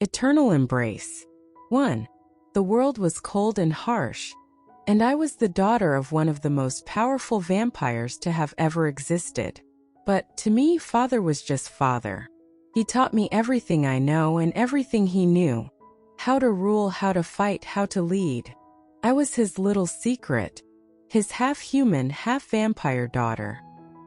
Eternal embrace. 1. The world was cold and harsh, and I was the daughter of one of the most powerful vampires to have ever existed. But, to me, Father was just Father. He taught me everything I know and everything he knew. How to rule, how to fight, how to lead. I was his little secret. His half-human, half-vampire daughter.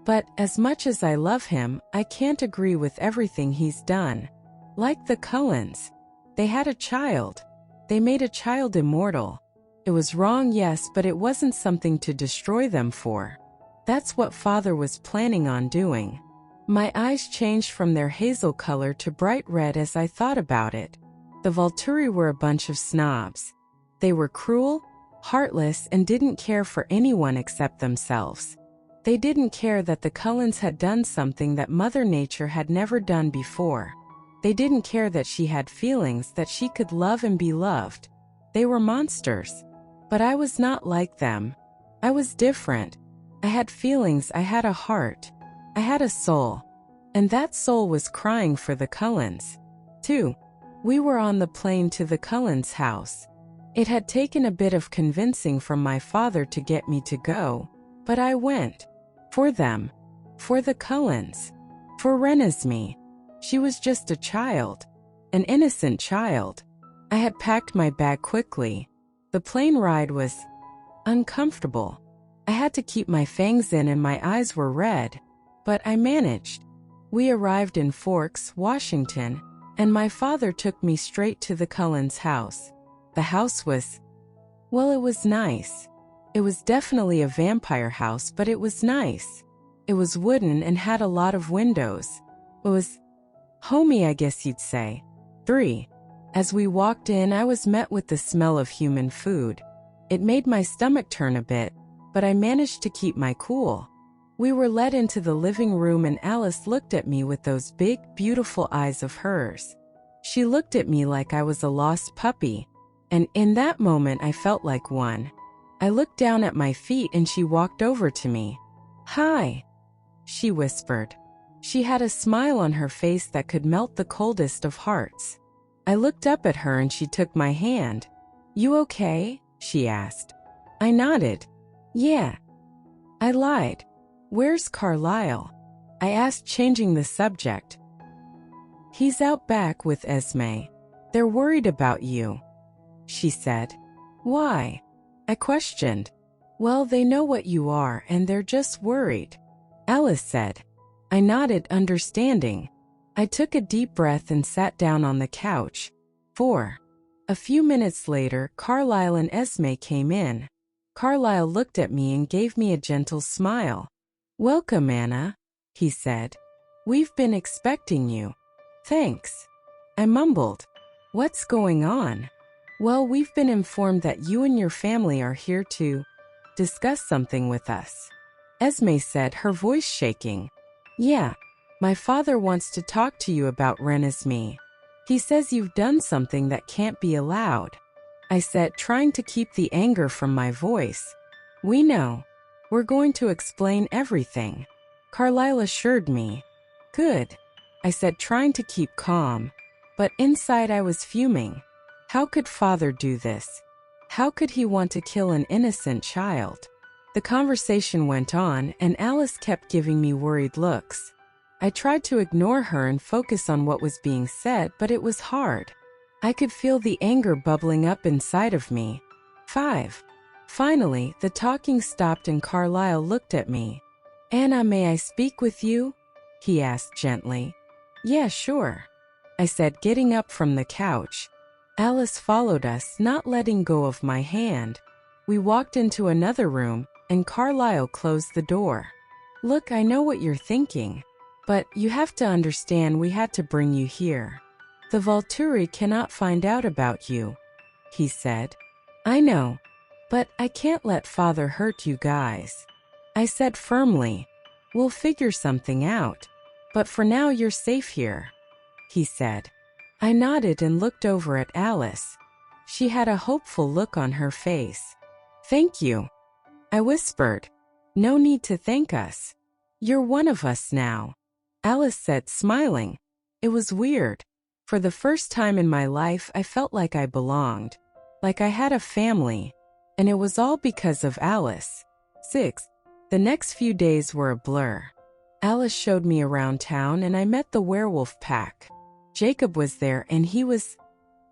But, as much as I love him, I can't agree with everything he's done. Like the Cullens. They had a child. They made a child immortal. It was wrong, yes, but it wasn't something to destroy them for. That's what Father was planning on doing. My eyes changed from their hazel color to bright red as I thought about it. The Volturi were a bunch of snobs. They were cruel, heartless, and didn't care for anyone except themselves. They didn't care that the Cullens had done something that Mother Nature had never done before. They didn't care that she had feelings, that she could love and be loved. They were monsters. But I was not like them. I was different. I had feelings, I had a heart. I had a soul. And that soul was crying for the Cullens. 2. We were on the plane to the Cullens' house. It had taken a bit of convincing from my father to get me to go, but I went. For them. For the Cullens. For Renesmee. She was just a child. An innocent child. I had packed my bag quickly. The plane ride was uncomfortable. I had to keep my fangs in and my eyes were red. But I managed. We arrived in Forks, Washington, and my father took me straight to the Cullens' house. The house was, well, it was nice. It was definitely a vampire house, but it was nice. It was wooden and had a lot of windows. It was homey, I guess you'd say. 3. As we walked in, I was met with the smell of human food. It made my stomach turn a bit, but I managed to keep my cool. We were led into the living room and Alice looked at me with those big, beautiful eyes of hers. She looked at me like I was a lost puppy, and in that moment I felt like one. I looked down at my feet and she walked over to me. "Hi," she whispered. She had a smile on her face that could melt the coldest of hearts. I looked up at her and she took my hand. "You okay?" she asked. I nodded. "Yeah." I lied. "Where's Carlisle?" I asked, changing the subject. "He's out back with Esme. They're worried about you," she said. "Why?" I questioned. "Well, they know what you are and they're just worried," Alice said. I nodded, understanding. I took a deep breath and sat down on the couch. 4. A few minutes later, Carlisle and Esme came in. Carlisle looked at me and gave me a gentle smile. "Welcome, Anna," he said. "We've been expecting you." "Thanks," I mumbled. "What's going on?" "Well, we've been informed that you and your family are here to discuss something with us," Esme said, her voice shaking. "Yeah, my father wants to talk to you about Renesmee. He says you've done something that can't be allowed," I said, trying to keep the anger from my voice. "We know. We're going to explain everything," Carlisle assured me. "Good," I said, trying to keep calm. But inside I was fuming. How could Father do this? How could he want to kill an innocent child? The conversation went on, and Alice kept giving me worried looks. I tried to ignore her and focus on what was being said, but it was hard. I could feel the anger bubbling up inside of me. 5. Finally, the talking stopped and Carlisle looked at me. "Anna, may I speak with you?" he asked gently. "Yeah, sure," I said, getting up from the couch. Alice followed us, not letting go of my hand. We walked into another room, and Carlisle closed the door. "Look, I know what you're thinking, but you have to understand we had to bring you here. The Volturi cannot find out about you," he said. "I know. But I can't let Father hurt you guys," I said firmly. "We'll figure something out. But for now you're safe here," he said. I nodded and looked over at Alice. She had a hopeful look on her face. "Thank you," I whispered. "No need to thank us. You're one of us now," Alice said, smiling. It was weird. For the first time in my life, I felt like I belonged, like I had a family, and it was all because of Alice. 6. The next few days were a blur. Alice showed me around town and I met the werewolf pack. Jacob was there and he was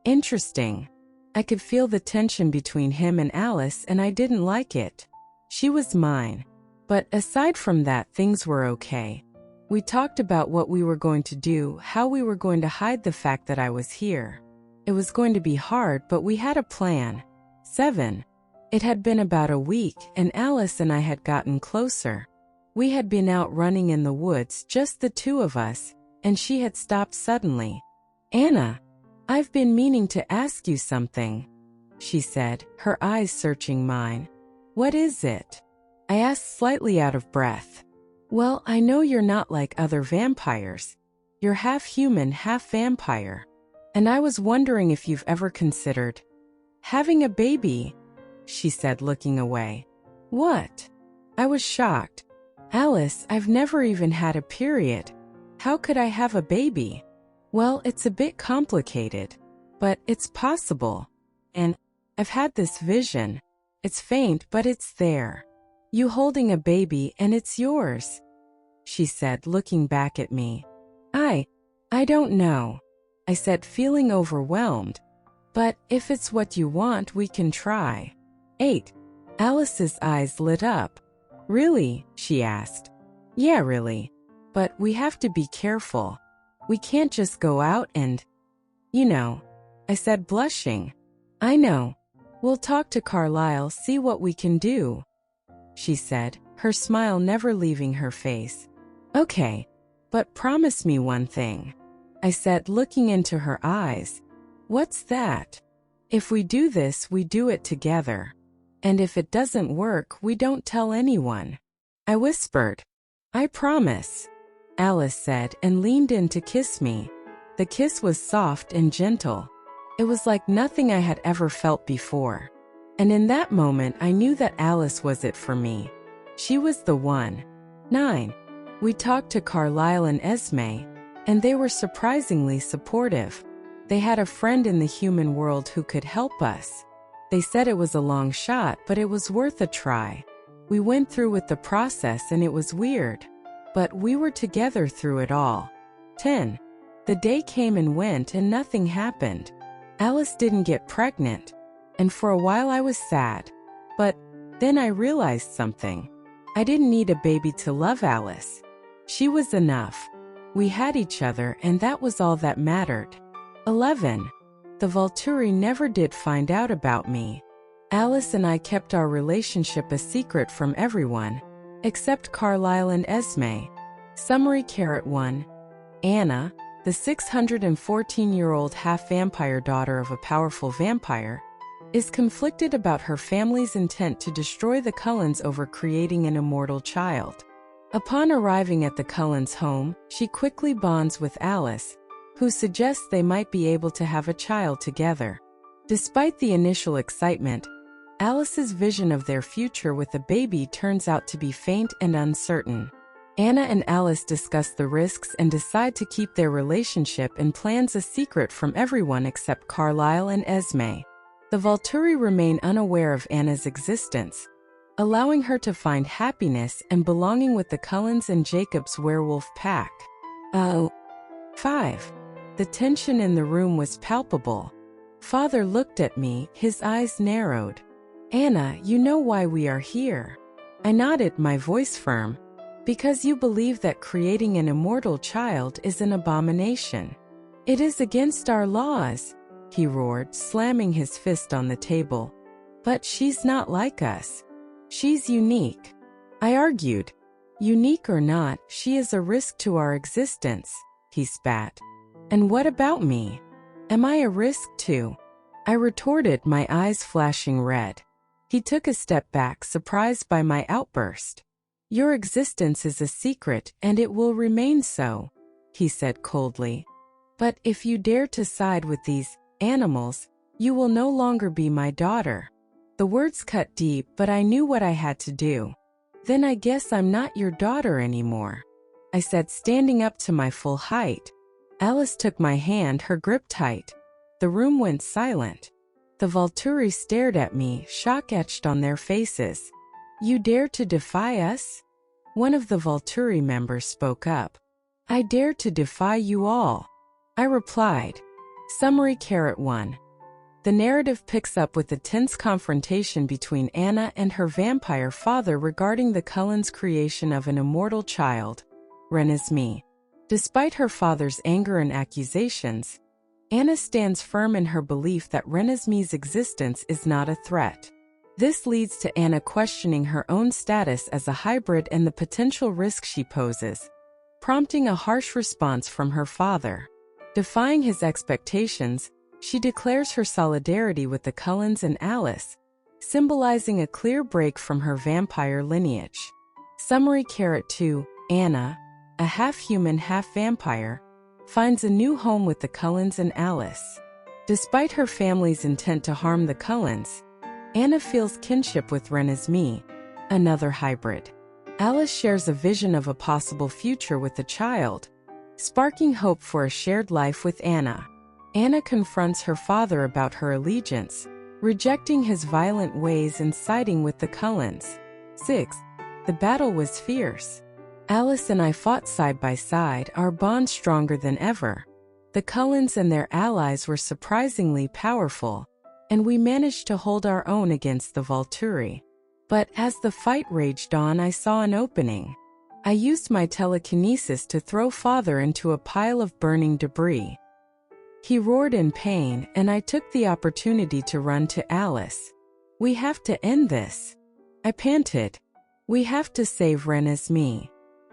interesting. I could feel the tension between him and Alice and I didn't like it. She was mine. But aside from that, things were okay. We talked about what we were going to do, how we were going to hide the fact that I was here. It was going to be hard, but we had a plan. 7. It had been about a week, and Alice and I had gotten closer. We had been out running in the woods, just the two of us, and she had stopped suddenly. "Anna, I've been meaning to ask you something," she said, her eyes searching mine. "What is it?" I asked, slightly out of breath. "Well, I know you're not like other vampires. You're half human, half vampire. And I was wondering if you've ever considered having a baby," she said, looking away. "What?" I was shocked. "Alice, I've never even had a period. How could I have a baby?" "Well, it's a bit complicated, but it's possible. And I've had this vision. It's faint, but it's there. You holding a baby and it's yours," she said, looking back at me. I don't know," I said, feeling overwhelmed. "But if it's what you want, we can try." 8. Alice's eyes lit up. "Really?" she asked. "Yeah, really. But we have to be careful. We can't just go out and, I said, blushing. "I know. We'll talk to Carlisle, see what we can do," she said, her smile never leaving her face. "Okay, but promise me one thing," I said, looking into her eyes. "What's that?" "If we do this, we do it together. And if it doesn't work, we don't tell anyone," I whispered. "I promise," Alice said and leaned in to kiss me. The kiss was soft and gentle. It was like nothing I had ever felt before. And in that moment, I knew that Alice was it for me. She was the one. 9. We talked to Carlisle and Esme, and they were surprisingly supportive. They had a friend in the human world who could help us. They said it was a long shot, but it was worth a try. We went through with the process and it was weird. But we were together through it all. 10. The day came and went and nothing happened. Alice didn't get pregnant, and for a while I was sad. But then I realized something. I didn't need a baby to love Alice. She was enough. We had each other, and that was all that mattered. 11. The Volturi never did find out about me. Alice and I kept our relationship a secret from everyone, except Carlisle and Esme. Summary: 1. Anna, the 614-year-old half-vampire daughter of a powerful vampire, is conflicted about her family's intent to destroy the Cullens over creating an immortal child. Upon arriving at the Cullens' home, she quickly bonds with Alice, who suggests they might be able to have a child together. Despite the initial excitement, Alice's vision of their future with a baby turns out to be faint and uncertain. Anna and Alice discuss the risks and decide to keep their relationship and plans a secret from everyone except Carlisle and Esme. The Volturi remain unaware of Anna's existence, allowing her to find happiness and belonging with the Cullens and Jacob's werewolf pack. 5. The tension in the room was palpable. Father looked at me, his eyes narrowed. "Anna, you know why we are here." I nodded, my voice firm. "Because you believe that creating an immortal child is an abomination. It is against our laws," he roared, slamming his fist on the table. "But she's not like us. She's unique," I argued. "Unique or not, she is a risk to our existence," he spat. "And what about me? Am I a risk too?" I retorted, my eyes flashing red. He took a step back, surprised by my outburst. "Your existence is a secret, and it will remain so," he said coldly. "But if you dare to side with these animals, you will no longer be my daughter." The words cut deep, but I knew what I had to do. "Then I guess I'm not your daughter anymore," I said, standing up to my full height. Alice took my hand, her grip tight. The room went silent. The Volturi stared at me, shock etched on their faces. "You dare to defy us?" One of the Volturi members spoke up. "I dare to defy you all," I replied. Summary 1. The narrative picks up with a tense confrontation between Anna and her vampire father regarding the Cullen's creation of an immortal child, Renesmee. Despite her father's anger and accusations, Anna stands firm in her belief that Renesmee's existence is not a threat. This leads to Anna questioning her own status as a hybrid and the potential risk she poses, prompting a harsh response from her father. Defying his expectations, she declares her solidarity with the Cullens and Alice, symbolizing a clear break from her vampire lineage. Summary 2. Anna, a half-human, half-vampire, finds a new home with the Cullens and Alice. Despite her family's intent to harm the Cullens, Anna feels kinship with Renesmee, another hybrid. Alice shares a vision of a possible future with the child, sparking hope for a shared life with Anna. Anna confronts her father about her allegiance, rejecting his violent ways and siding with the Cullens. 6. The battle was fierce. Alice and I fought side by side, our bond stronger than ever. The Cullens and their allies were surprisingly powerful, and we managed to hold our own against the Volturi. But as the fight raged on, I saw an opening. I used my telekinesis to throw father into a pile of burning debris. He roared in pain, and I took the opportunity to run to Alice. "We have to end this," I panted. "We have to save Renesmee."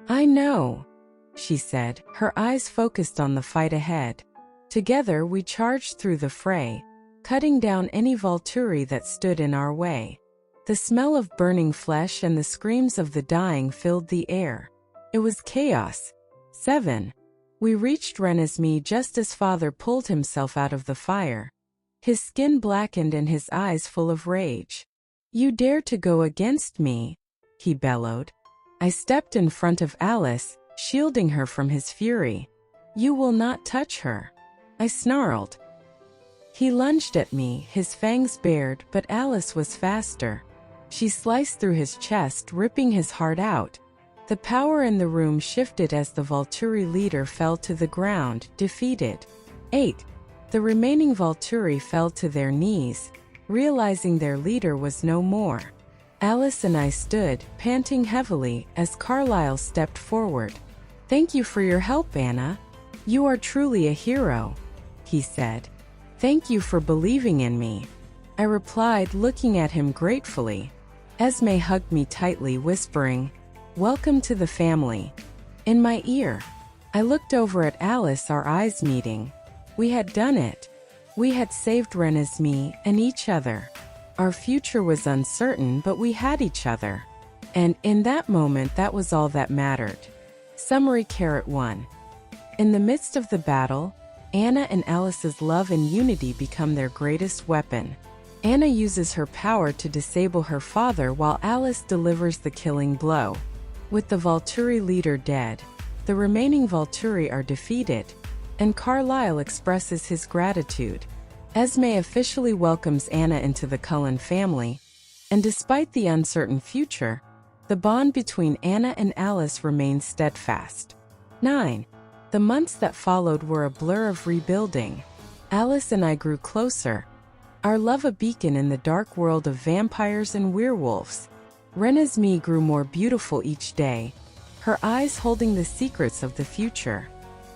"I know," she said, her eyes focused on the fight ahead. Together we charged through the fray, cutting down any Volturi that stood in our way. The smell of burning flesh and the screams of the dying filled the air. It was chaos. 7. We reached Renesmee just as father pulled himself out of the fire. His skin blackened and his eyes full of rage. "You dare to go against me?" he bellowed. I stepped in front of Alice, shielding her from his fury. "You will not touch her," I snarled. He lunged at me, his fangs bared, but Alice was faster. She sliced through his chest, ripping his heart out. The power in the room shifted as the Volturi leader fell to the ground, defeated. 8. The remaining Volturi fell to their knees, realizing their leader was no more. Alice and I stood, panting heavily, as Carlyle stepped forward. "Thank you for your help, Anna. You are truly a hero," he said. "Thank you for believing in me," I replied, looking at him gratefully. Esme hugged me tightly, whispering, "Welcome to the family," in my ear. I looked over at Alice, our eyes meeting. We had done it. We had saved Renesmee and each other. Our future was uncertain, but we had each other. And in that moment, that was all that mattered. Summary 1. In the midst of the battle, Anna and Alice's love and unity become their greatest weapon. Anna uses her power to disable her father while Alice delivers the killing blow. With the Volturi leader dead, the remaining Volturi are defeated, and Carlyle expresses his gratitude. Esme officially welcomes Anna into the Cullen family, and despite the uncertain future, the bond between Anna and Alice remains steadfast. 9. The months that followed were a blur of rebuilding. Alice and I grew closer, our love a beacon in the dark world of vampires and werewolves. Renesmee grew more beautiful each day, her eyes holding the secrets of the future.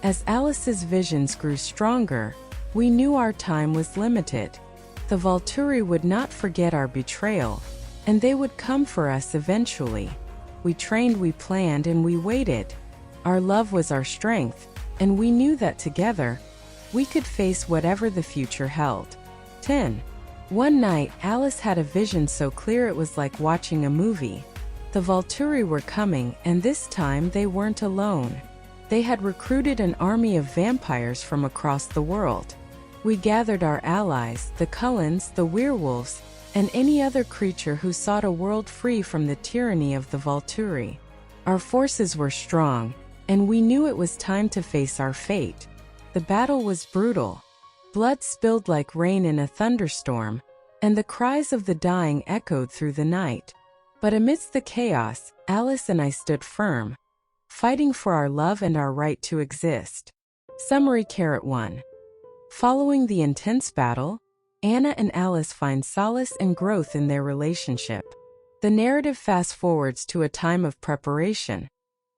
As Alice's visions grew stronger, we knew our time was limited. The Volturi would not forget our betrayal, and they would come for us eventually. We trained, we planned, and we waited. Our love was our strength, and we knew that together, we could face whatever the future held. 10. One night, Alice had a vision so clear it was like watching a movie. The Volturi were coming, and this time they weren't alone. They had recruited an army of vampires from across the world. We gathered our allies, the Cullens, the werewolves, and any other creature who sought a world free from the tyranny of the Volturi. Our forces were strong, and we knew it was time to face our fate. The battle was brutal. Blood spilled like rain in a thunderstorm, and the cries of the dying echoed through the night. But amidst the chaos, Alice and I stood firm, fighting for our love and our right to exist. Summary: 1. Following the intense battle, Anna and Alice find solace and growth in their relationship. The narrative fast-forwards to a time of preparation,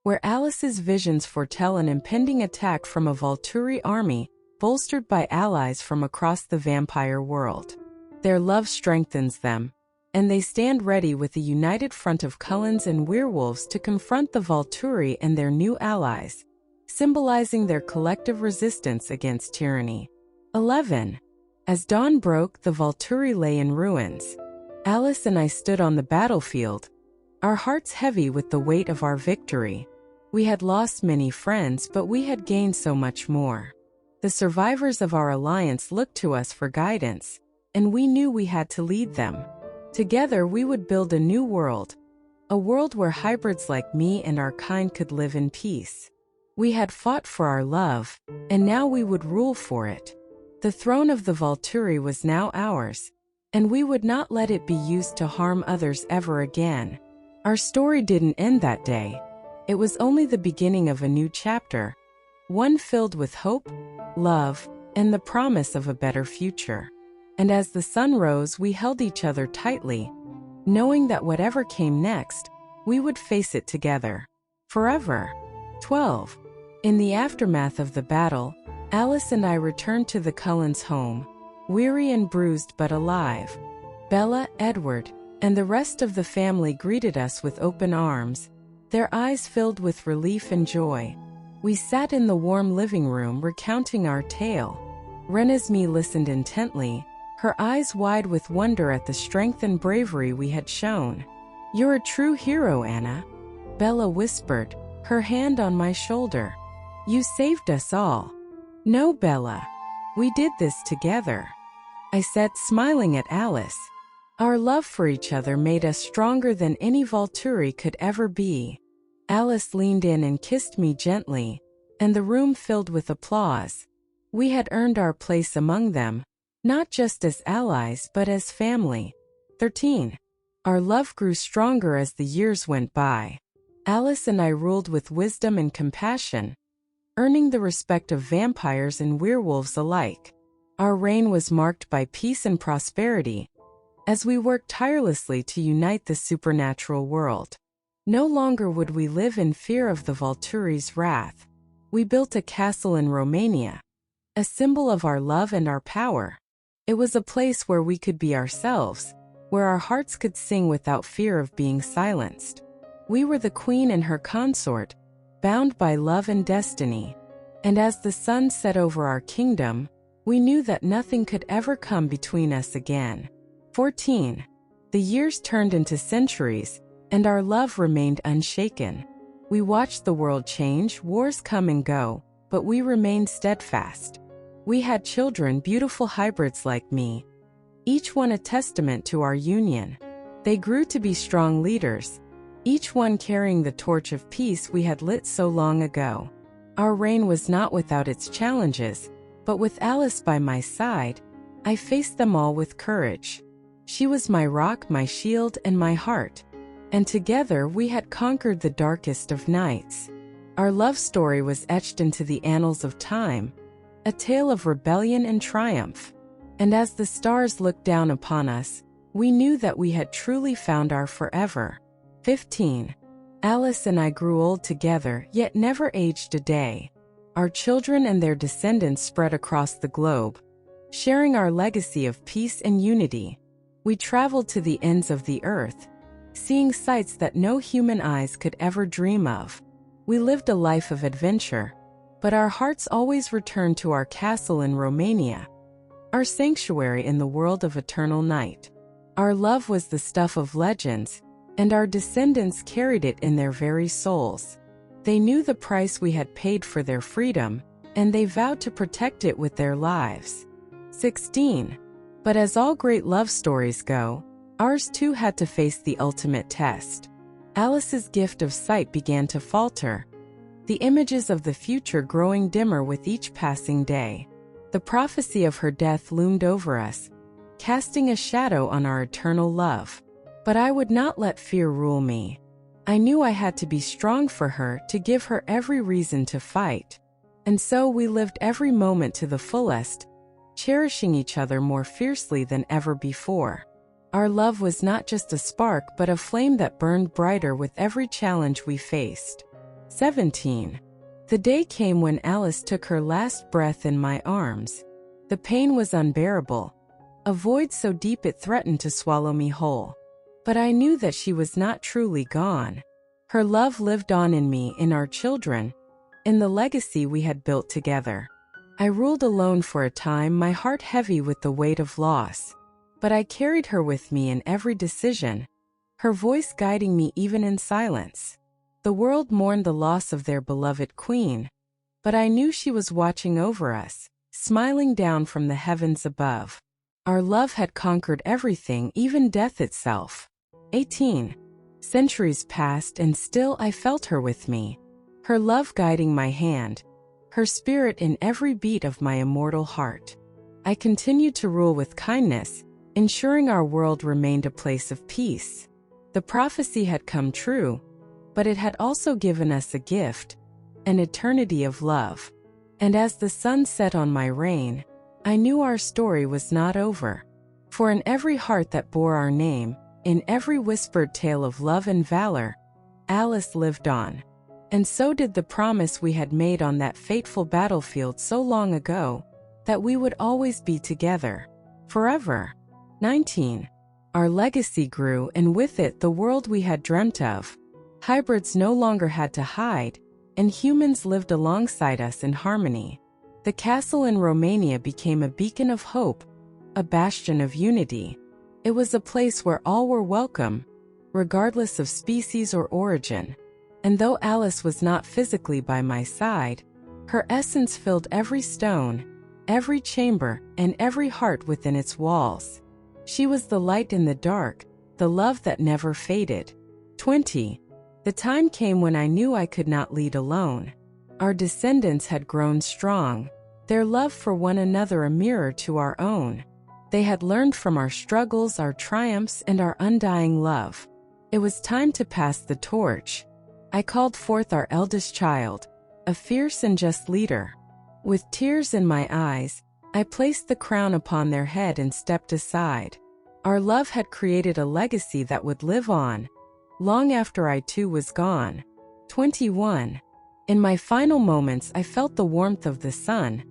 where Alice's visions foretell an impending attack from a Volturi army, bolstered by allies from across the vampire world. Their love strengthens them, and they stand ready with a united front of Cullens and werewolves to confront the Volturi and their new allies, symbolizing their collective resistance against tyranny. 11. As dawn broke, the Volturi lay in ruins. Alice and I stood on the battlefield, our hearts heavy with the weight of our victory. We had lost many friends, but we had gained so much more. The survivors of our alliance looked to us for guidance, and we knew we had to lead them. Together we would build a new world, a world where hybrids like me and our kind could live in peace. We had fought for our love, and now we would rule for it. The throne of the Volturi was now ours, and we would not let it be used to harm others ever again. Our story didn't end that day. It was only the beginning of a new chapter, one filled with hope, love, and the promise of a better future. And as the sun rose, we held each other tightly, knowing that whatever came next, we would face it together, forever. 12. In the aftermath of the battle, Alice and I returned to the Cullens' home, weary and bruised but alive. Bella, Edward, and the rest of the family greeted us with open arms, their eyes filled with relief and joy. We sat in the warm living room recounting our tale. Renesmee listened intently, her eyes wide with wonder at the strength and bravery we had shown. "You're a true hero, Anna," Bella whispered, her hand on my shoulder. "You saved us all." "No, Bella. We did this together," I said, smiling at Alice. Our love for each other made us stronger than any Volturi could ever be. Alice leaned in and kissed me gently, and the room filled with applause. We had earned our place among them, not just as allies but as family. 13. Our love grew stronger as the years went by. Alice and I ruled with wisdom and compassion, earning the respect of vampires and werewolves alike. Our reign was marked by peace and prosperity, as we worked tirelessly to unite the supernatural world. No longer would we live in fear of the Volturi's wrath. We built a castle in Romania, a symbol of our love and our power. It was a place where we could be ourselves, where our hearts could sing without fear of being silenced. We were the queen and her consort, bound by love and destiny. And as the sun set over our kingdom, we knew that nothing could ever come between us again. 14. The years turned into centuries, and our love remained unshaken. We watched the world change, wars come and go, but we remained steadfast. We had children, beautiful hybrids like me, each one a testament to our union. They grew to be strong leaders, each one carrying the torch of peace we had lit so long ago. Our reign was not without its challenges, but with Alice by my side, I faced them all with courage. She was my rock, my shield, and my heart, and together we had conquered the darkest of nights. Our love story was etched into the annals of time, a tale of rebellion and triumph. And as the stars looked down upon us, we knew that we had truly found our forever. 15. Alice and I grew old together, yet never aged a day. Our children and their descendants spread across the globe, sharing our legacy of peace and unity. We traveled to the ends of the earth, seeing sights that no human eyes could ever dream of. We lived a life of adventure, but our hearts always returned to our castle in Romania, our sanctuary in the world of eternal night. Our love was the stuff of legends, and our descendants carried it in their very souls. They knew the price we had paid for their freedom, and they vowed to protect it with their lives. 16. But as all great love stories go, ours too had to face the ultimate test. Alice's gift of sight began to falter, the images of the future growing dimmer with each passing day. The prophecy of her death loomed over us, casting a shadow on our eternal love. But I would not let fear rule me. I knew I had to be strong for her, to give her every reason to fight. And so we lived every moment to the fullest, cherishing each other more fiercely than ever before. Our love was not just a spark but a flame that burned brighter with every challenge we faced. 17. The day came when Alice took her last breath in my arms. The pain was unbearable, a void so deep it threatened to swallow me whole. But I knew that she was not truly gone. Her love lived on in me, in our children, in the legacy we had built together. I ruled alone for a time, my heart heavy with the weight of loss. But I carried her with me in every decision, her voice guiding me even in silence. The world mourned the loss of their beloved queen, but I knew she was watching over us, smiling down from the heavens above. Our love had conquered everything, even death itself. 18. Centuries passed and still I felt her with me, her love guiding my hand, her spirit in every beat of my immortal heart. I continued to rule with kindness, ensuring our world remained a place of peace. The prophecy had come true, but it had also given us a gift, an eternity of love. And as the sun set on my reign, I knew our story was not over. For in every heart that bore our name, in every whispered tale of love and valor, Alice lived on. And so did the promise we had made on that fateful battlefield so long ago, that we would always be together, forever. 19. Our legacy grew, and with it the world we had dreamt of. Hybrids no longer had to hide, and humans lived alongside us in harmony. The castle in Romania became a beacon of hope, a bastion of unity. It was a place where all were welcome, regardless of species or origin. And though Alice was not physically by my side, her essence filled every stone, every chamber, and every heart within its walls. She was the light in the dark, the love that never faded. 20. The time came when I knew I could not lead alone. Our descendants had grown strong, their love for one another a mirror to our own. They had learned from our struggles, our triumphs, and our undying love. It was time to pass the torch. I called forth our eldest child, a fierce and just leader. With tears in my eyes, I placed the crown upon their head and stepped aside. Our love had created a legacy that would live on, long after I too was gone. 21. In my final moments I felt the warmth of the sun,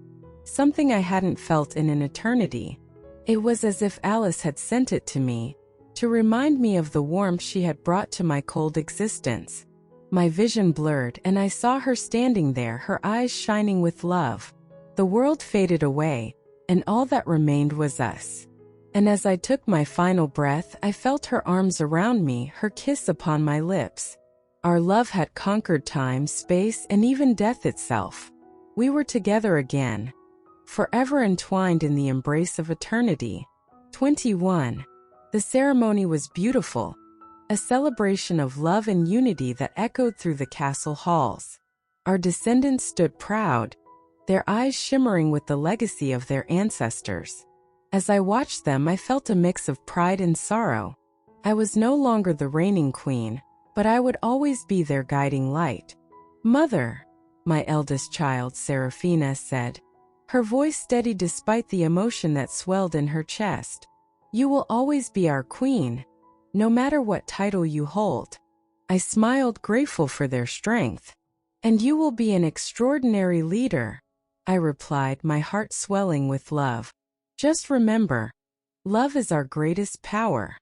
something I hadn't felt in an eternity. It was as if Alice had sent it to me, to remind me of the warmth she had brought to my cold existence. My vision blurred, and I saw her standing there, her eyes shining with love. The world faded away, and all that remained was us. And as I took my final breath, I felt her arms around me, her kiss upon my lips. Our love had conquered time, space, and even death itself. We were together again, forever entwined in the embrace of eternity. 21. The ceremony was beautiful, a celebration of love and unity that echoed through the castle halls. Our descendants stood proud, their eyes shimmering with the legacy of their ancestors. As I watched them, I felt a mix of pride and sorrow. I was no longer the reigning queen, but I would always be their guiding light. "Mother," my eldest child, Serafina, said, her voice steady despite the emotion that swelled in her chest. "You will always be our queen, no matter what title you hold." I smiled, grateful for their strength. "And you will be an extraordinary leader," I replied, my heart swelling with love. "Just remember, love is our greatest power."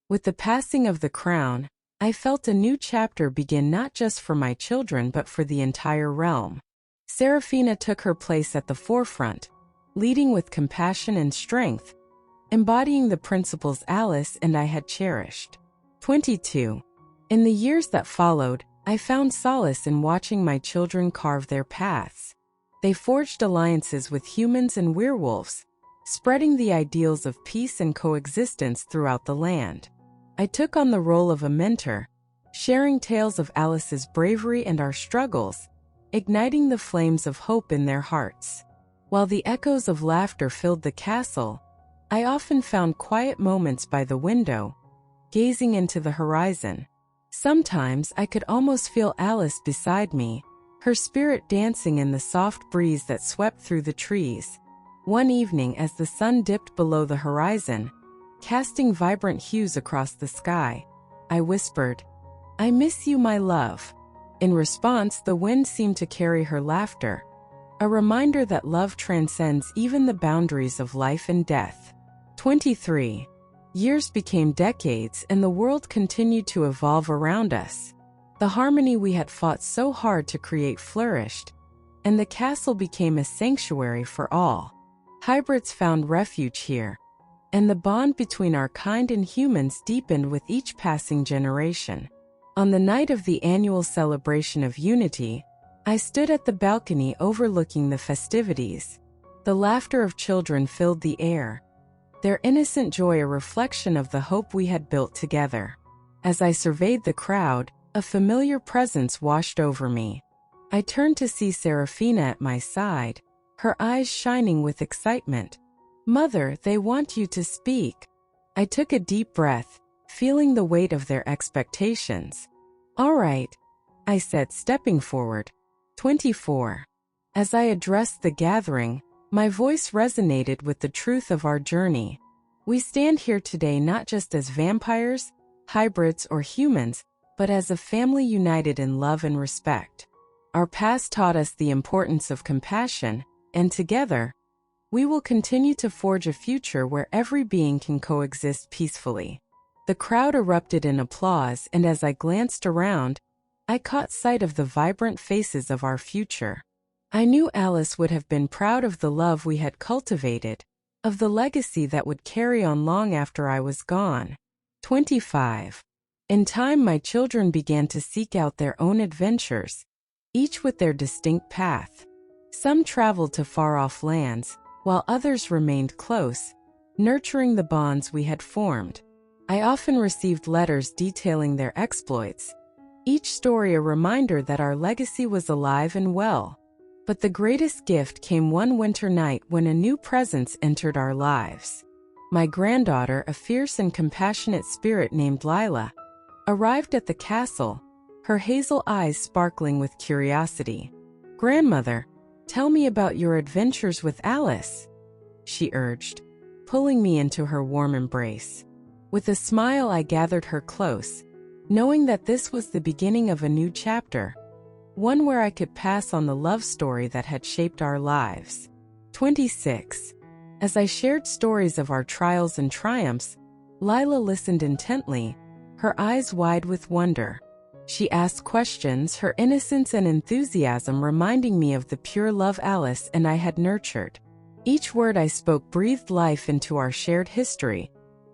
With the passing of the crown, I felt a new chapter begin, not just for my children but for the entire realm. Serafina took her place at the forefront, leading with compassion and strength, embodying the principles Alice and I had cherished. 22. In the years that followed, I found solace in watching my children carve their paths. They forged alliances with humans and werewolves, spreading the ideals of peace and coexistence throughout the land. I took on the role of a mentor, sharing tales of Alice's bravery and our struggles, igniting the flames of hope in their hearts. While the echoes of laughter filled the castle, I often found quiet moments by the window, gazing into the horizon. Sometimes I could almost feel Alice beside me, her spirit dancing in the soft breeze that swept through the trees. One evening, as the sun dipped below the horizon, casting vibrant hues across the sky, I whispered, "I miss you, my love." In response, the wind seemed to carry her laughter, a reminder that love transcends even the boundaries of life and death. 23. Years became decades, and the world continued to evolve around us. The harmony we had fought so hard to create flourished, and the castle became a sanctuary for all. Hybrids found refuge here, and the bond between our kind and humans deepened with each passing generation. On the night of the annual celebration of unity, I stood at the balcony overlooking the festivities. The laughter of children filled the air, their innocent joy a reflection of the hope we had built together. As I surveyed the crowd, a familiar presence washed over me. I turned to see Serafina at my side, her eyes shining with excitement. "Mother, they want you to speak." I took a deep breath, feeling the weight of their expectations. "All right," I said, stepping forward. 24. As I addressed the gathering, my voice resonated with the truth of our journey. We stand here today not just as vampires, hybrids, or humans, but as a family united in love and respect. Our past taught us the importance of compassion, and together, we will continue to forge a future where every being can coexist peacefully. The crowd erupted in applause, and as I glanced around, I caught sight of the vibrant faces of our future. I knew Alice would have been proud of the love we had cultivated, of the legacy that would carry on long after I was gone. 25. In time, my children began to seek out their own adventures, each with their distinct path. Some traveled to far-off lands, while others remained close, nurturing the bonds we had formed. I often received letters detailing their exploits, each story a reminder that our legacy was alive and well. But the greatest gift came one winter night when a new presence entered our lives. My granddaughter, a fierce and compassionate spirit named Lila, arrived at the castle, her hazel eyes sparkling with curiosity. "Grandmother, tell me about your adventures with Alice," she urged, pulling me into her warm embrace. With a smile, I gathered her close, knowing that this was the beginning of a new chapter, one where I could pass on the love story that had shaped our lives. 26. As I shared stories of our trials and triumphs, Lila listened intently, her eyes wide with wonder. She asked questions, her innocence and enthusiasm reminding me of the pure love Alice and I had nurtured. Each word I spoke breathed life into our shared history,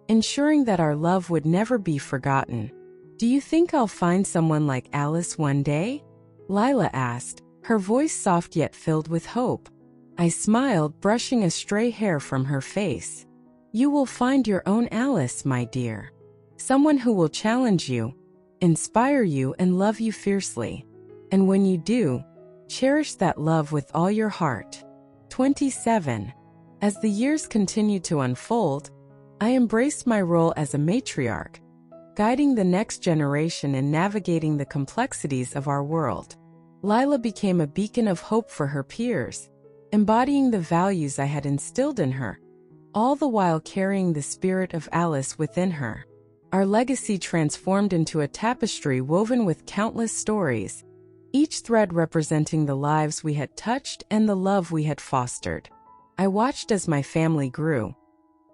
ensuring that our love would never be forgotten. "Do you think I'll find someone like Alice one day?" Lila asked, her voice soft yet filled with hope. I smiled, brushing a stray hair from her face. "You will find your own Alice, my dear. Someone who will challenge you, inspire you, and love you fiercely. And when you do, cherish that love with all your heart." 27. As the years continued to unfold, I embraced my role as a matriarch, guiding the next generation and navigating the complexities of our world. Lila became a beacon of hope for her peers, embodying the values I had instilled in her, all the while carrying the spirit of Alice within her. Our legacy transformed into a tapestry woven with countless stories, each thread representing the lives we had touched and the love we had fostered. I watched as my family grew,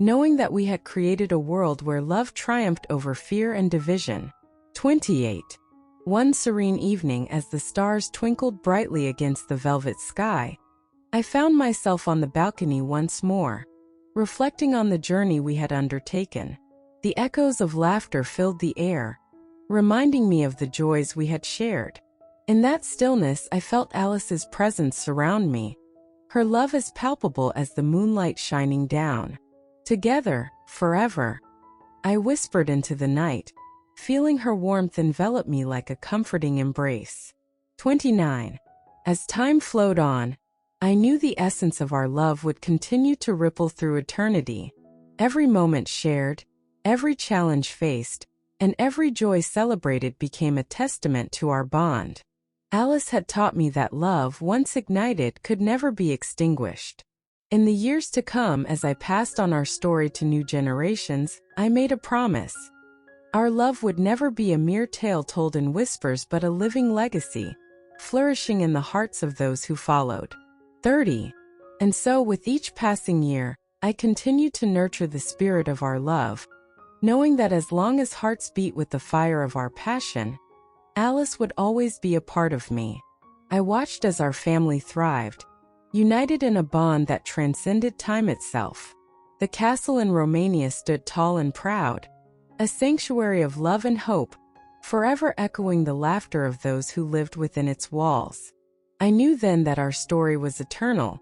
knowing that we had created a world where love triumphed over fear and division. 28. One serene evening, as the stars twinkled brightly against the velvet sky, I found myself on the balcony once more, reflecting on the journey we had undertaken. The echoes of laughter filled the air, reminding me of the joys we had shared. In that stillness, I felt Alice's presence surround me, her love as palpable as the moonlight shining down. "Together, forever," I whispered into the night, feeling her warmth envelop me like a comforting embrace. 29. As time flowed on, I knew the essence of our love would continue to ripple through eternity. Every moment shared, every challenge faced, and every joy celebrated became a testament to our bond. Alice had taught me that love, once ignited, could never be extinguished. In the years to come, as I passed on our story to new generations, I made a promise. Our love would never be a mere tale told in whispers but a living legacy, flourishing in the hearts of those who followed. 30. And so, with each passing year, I continued to nurture the spirit of our love, knowing that as long as hearts beat with the fire of our passion, Alice would always be a part of me. I watched as our family thrived, united in a bond that transcended time itself. The castle in Romania stood tall and proud, a sanctuary of love and hope, forever echoing the laughter of those who lived within its walls. I knew then that our story was eternal,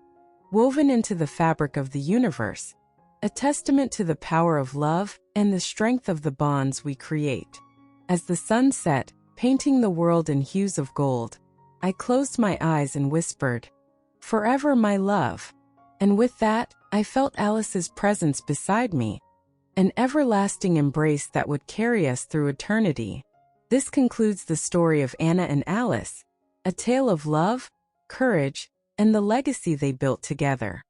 woven into the fabric of the universe, a testament to the power of love and the strength of the bonds we create. As the sun set, painting the world in hues of gold, I closed my eyes and whispered, "Forever, my love." And with that, I felt Alice's presence beside me, an everlasting embrace that would carry us through eternity. This concludes the story of Anna and Alice, a tale of love, courage, and the legacy they built together.